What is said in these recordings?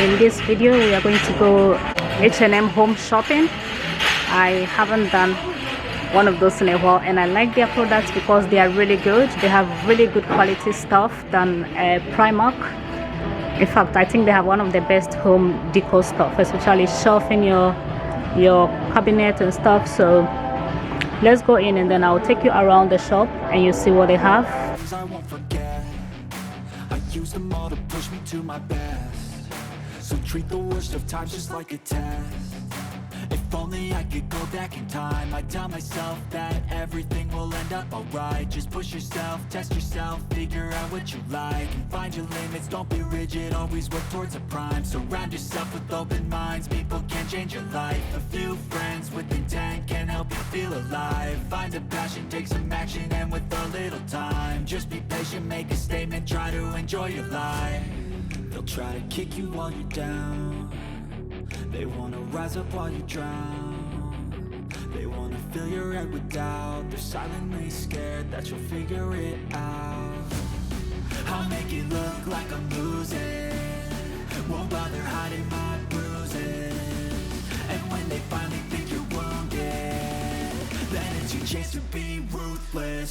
In this video we are going to go H&M home shopping. I haven't done one of those in a while, and I like their products because they are really good. They have really good quality stuff than Primark. In fact, I think they have one of the best home decor stuff, especially shelving your cabinet and stuff. So let's go in and then I'll take you around the shop and you see what they have. I won't forget, I use them all to push me to my best. So treat the worst of times just like a test. If only I could go back in time, I'd tell myself that everything will end up alright. Just push yourself, test yourself, figure out what you like, and find your limits, don't be rigid, always work towards a prime. Surround yourself with open minds, people can change your life. A few friends with intent can help you feel alive. Find a passion, take some action, and with a little time, just be patient, make a statement, try to enjoy your life. They'll try to kick you while you're down, they wanna rise up while you drown. They wanna fill your head with doubt, they're silently scared that you'll figure it out. I'll make it look like I'm losing, won't bother hiding my bruises. And when they finally think you're wounded, then it's your chance to be ruthless.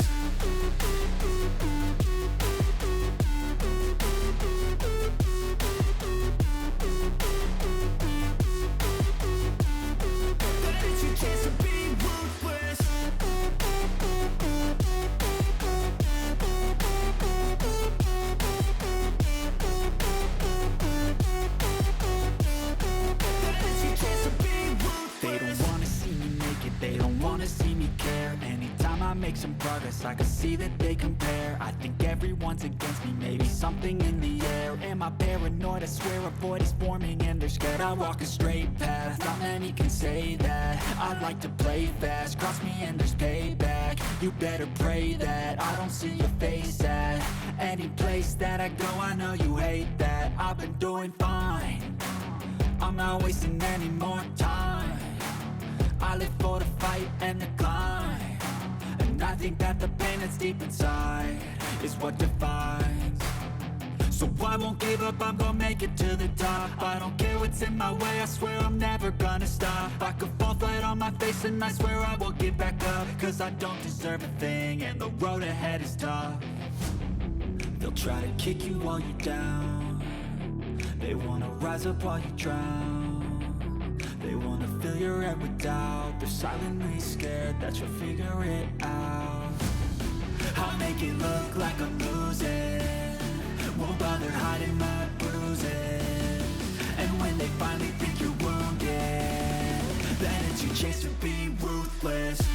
They don't wanna see me care. Anytime I make some progress, I can see that they compare. I think everyone's against me, maybe something in the air. Am I paranoid? I swear a void is forming and they're scared I walk a straight path. Not many can say that. I like to play fast, cross me and there's payback. You better pray that I don't see your face at any place that I go. I know you hate that. I've been doing fine, I'm not wasting any more time. I live for the fight and the climb, and I think that the pain that's deep inside is what defines. So I won't give up, I'm gonna make it to the top. I don't care what's in my way, I swear I'm never gonna stop. I could fall flat on my face and I swear I will get back up, cause I don't deserve a thing and the road ahead is tough. They'll try to kick you while you're down, they wanna rise up while you drown. They wanna fill your head with doubt, they're silently scared that you'll figure it out. I'll make it look like I'm losing, won't bother hiding my bruises. And when they finally think you're wounded, then it's your chance to be ruthless.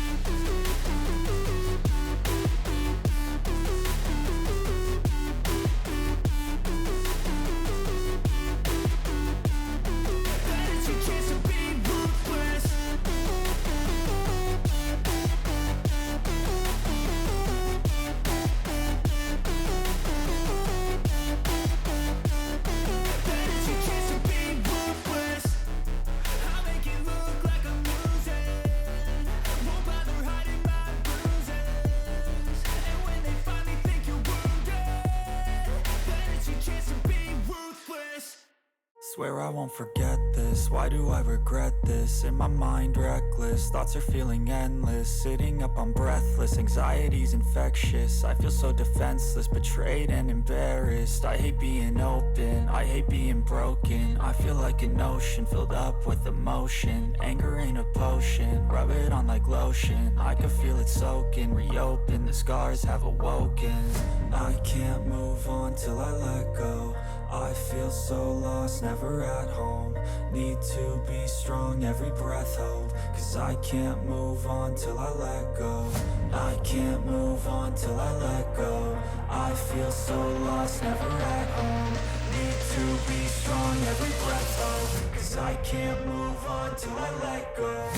Swear I won't forget this, why do I regret this? In my mind reckless, thoughts are feeling endless. Sitting up, I'm breathless, anxiety's infectious. I feel so defenseless, betrayed and embarrassed. I hate being open, I hate being broken. I feel like an ocean filled up with emotion. Anger ain't a potion, rub it on like lotion. I can feel it soaking, reopen, the scars have awoken. I can't move on till I let go. I feel so lost, never at home. Need to be strong, every breath hope. Cause I can't move on till I let go. I can't move on till I let go. I feel so lost, never at home. Need to be strong, every breath hope. Cause I can't move on till I let go.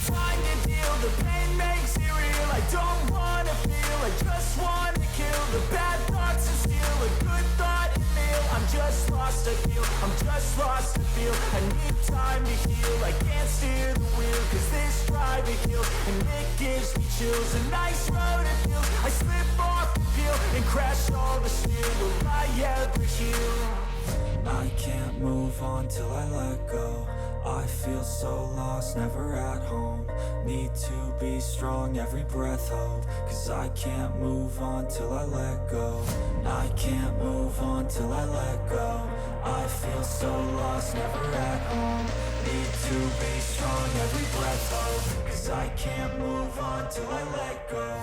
Time to deal, the pain makes it real. I'm just lost to feel. I need time to heal. I can't steer the wheel, cause this drive it kills, and it gives me chills. A nice road it feels. I slip off the peel and crash all the steel. Will I ever heal? I can't move on till I let go. I feel so lost, never at home. Need to be strong, every breath hope. Cause I can't move on till I let go. I can't move on till I let go. I feel so lost, never at home. Need to be strong, every breath hope. Cause I can't move on till I let go.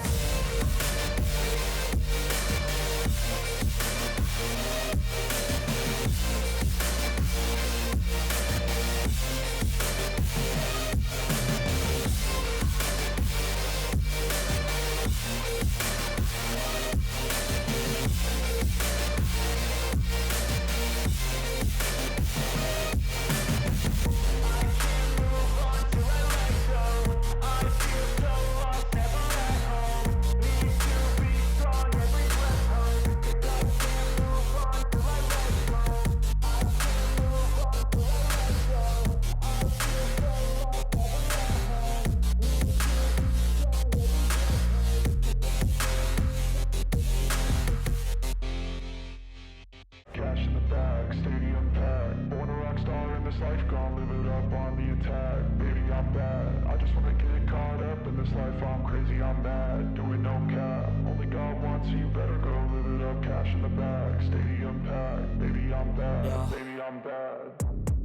Cash in the bag, stadium packed. Born a rock star in this life, gonna live it up on the attack. Baby, I'm bad, I just wanna get caught up in this life. I'm crazy, I'm mad, doing no cap. Only God wants you, better go live it up. Cash in the bag, stadium packed. Baby, I'm bad, Yeah. baby, I'm bad.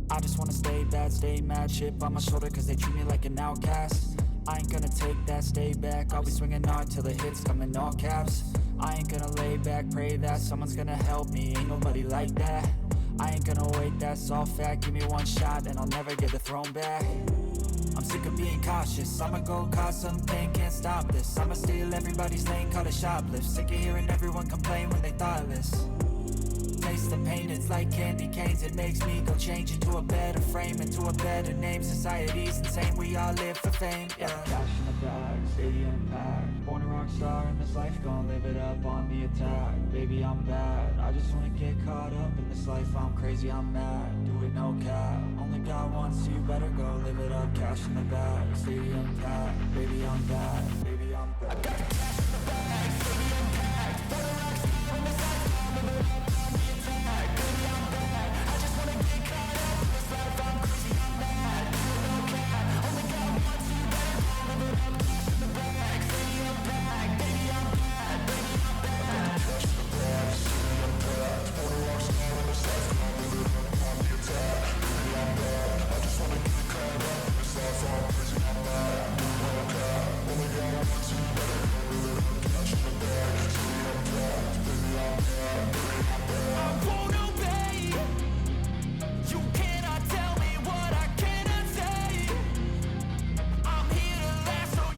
I just wanna stay bad, stay mad. Chip on my shoulder cause they treat me like an outcast. I ain't gonna take that, stay back. I'll be swinging hard till the hits come in all caps. I ain't gonna lay back, pray that someone's gonna help me. Ain't nobody like that. I ain't gonna wait, that's all fact. Give me one shot and I'll never get the throne back. I'm sick of being cautious. I'ma go cause something, can't stop this. I'ma steal everybody's lane, call it shoplift. Sick of hearing everyone complain when they thoughtless. Taste the pain, it's like candy canes. It makes me go change into a better frame, into a better name. Society's insane, we all live for fame, yeah. Cash in the bag, stadium packed. Born a rock star in this life, gonna live it up on the attack. Baby, I'm bad, I just wanna get caught up in this life. I'm crazy, I'm mad, do it no cap. Only God wants you, better go live it up. Cash in the bag, stadium packed. Baby, I'm bad.